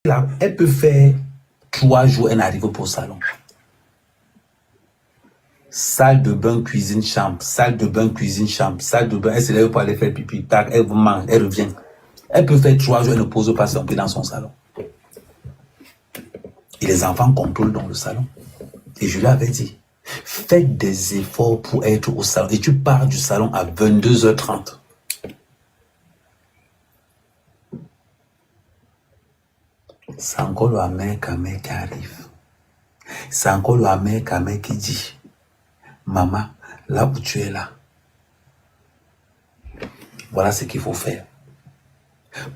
Là, elle peut faire 3 jours, elle n'arrive pas au salon. Salle de bain, cuisine, chambre. Salle de bain, cuisine, chambre. Salle de bain, elle se lève pour aller faire pipi. Tac, elle vous mange, elle revient. Elle peut faire 3 jours, elle ne pose pas son pied dans son salon. Et les enfants contrôlent dans le salon. Et je lui avais dit, faites des efforts pour être au salon. Et tu pars du salon à 22h30. C'est encore le mère Kamé qui arrive. C'est encore le mère Kamé qui dit, maman, là où tu es là, voilà ce qu'il faut faire.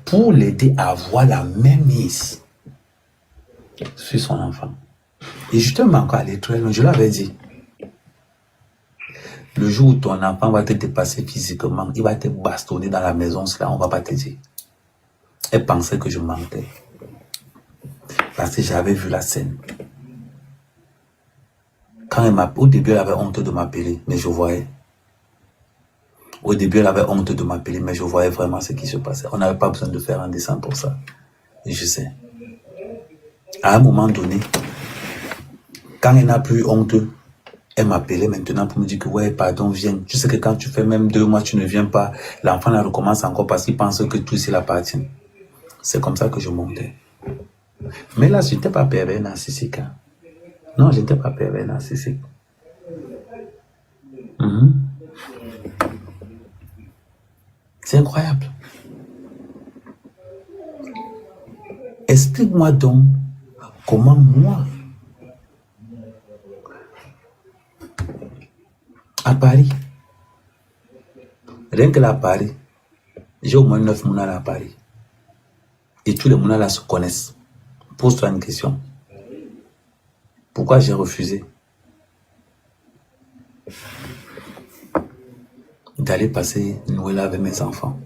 Pour l'aider à avoir la même mise sur son enfant. Et justement, encore à l'étoile, je l'avais dit, le jour où ton enfant va te dépasser physiquement, il va te bastonner dans la maison, cela, on ne va pas te dire. Elle pensait que je mentais. Parce que j'avais vu la scène. Quand elle au début, elle avait honte de m'appeler, mais je voyais. Au début, elle avait honte de m'appeler, mais je voyais vraiment ce qui se passait. On n'avait pas besoin de faire un dessin pour ça. Et je sais. À un moment donné, quand elle n'a plus honte, elle m'appelait maintenant pour me dire que ouais, pardon, viens. Tu sais que quand tu fais même 2 mois, tu ne viens pas. L'enfant la recommence encore parce qu'il pense que tout s'il appartient. C'est comme ça que je montais. Mais là, je n'étais pas pervers narcissique. Hein. Non, je n'étais pas pervers narcissique. C'est incroyable. Explique-moi donc comment moi, à Paris, rien que là à Paris, j'ai au moins 9 mois à Paris. Et tous les mois là se connaissent. Pose-toi une question. Pourquoi j'ai refusé d'aller passer Noël avec mes enfants?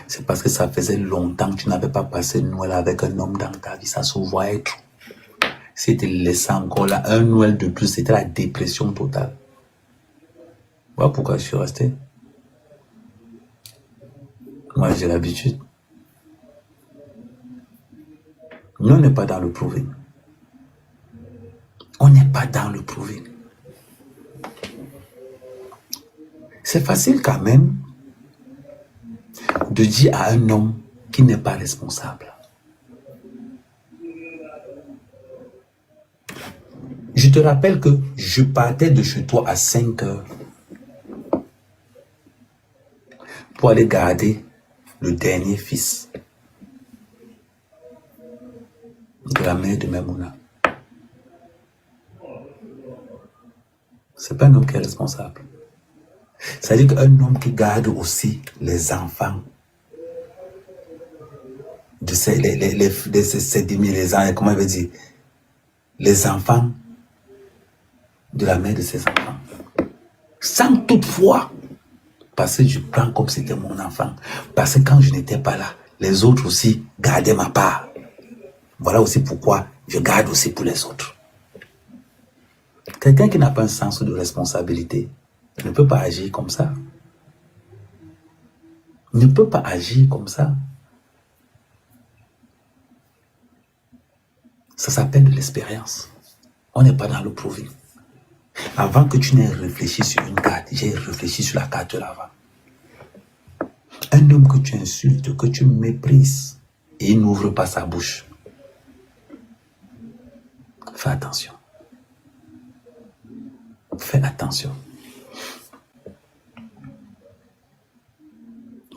C'est parce que ça faisait longtemps que tu n'avais pas passé Noël avec un homme dans ta vie. Ça se voyait tout. Si tu laissais encore là, un Noël de plus, c'était la dépression totale. Voilà pourquoi je suis resté. Moi, j'ai l'habitude. Nous, on n'est pas dans le proving. On n'est pas dans le proving. C'est facile quand même de dire à un homme qui n'est pas responsable. Je te rappelle que je partais de chez toi à 5 heures pour aller garder le dernier fils de la mère de Memouna. C'est pas un homme qui est responsable. C'est-à-dire qu'un homme qui garde aussi les enfants de ses comment il veut dire, les enfants de la mère de ses enfants. Sans toutefois, parce que je prends comme si c'était mon enfant. Parce que quand je n'étais pas là, les autres aussi gardaient ma part. Voilà aussi pourquoi je garde aussi pour les autres. Quelqu'un qui n'a pas un sens de responsabilité ne peut pas agir comme ça. Ne peut pas agir comme ça. Ça s'appelle de l'expérience. On n'est pas dans le proving. Avant que tu n'aies réfléchi sur une carte, j'ai réfléchi sur la carte là-bas. Un homme que tu insultes, que tu méprises, et il n'ouvre pas sa bouche. Fais attention. Fais attention.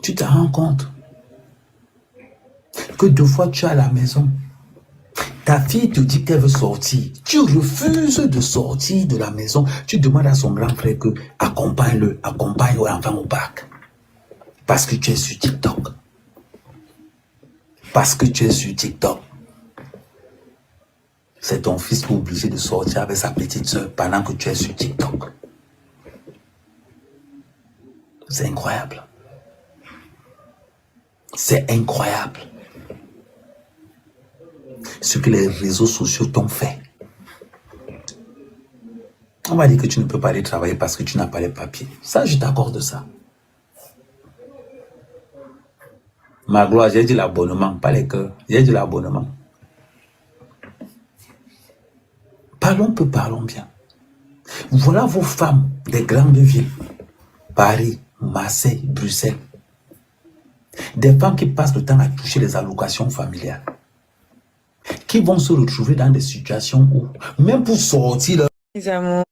Tu te rends compte que 2 fois tu es à la maison. Ta fille te dit qu'elle veut sortir. Tu refuses de sortir de la maison. Tu demandes à son grand frère que accompagne-le, accompagne l'enfant au parc. Parce que tu es sur TikTok. Parce que tu es sur TikTok. C'est ton fils qui est obligé de sortir avec sa petite soeur pendant que tu es sur TikTok. C'est incroyable. C'est incroyable. Ce que les réseaux sociaux t'ont fait. On va dire que tu ne peux pas aller travailler parce que tu n'as pas les papiers. Ça, je t'accorde ça. Ma gloire, j'ai dit l'abonnement, pas les cœurs. J'ai dit l'abonnement. Parlons peu, parlons bien. Voilà vos femmes des grandes villes. Paris, Marseille, Bruxelles. Des femmes qui passent le temps à toucher les allocations familiales. Qui vont se retrouver dans des situations où, même pour sortir... Les amours.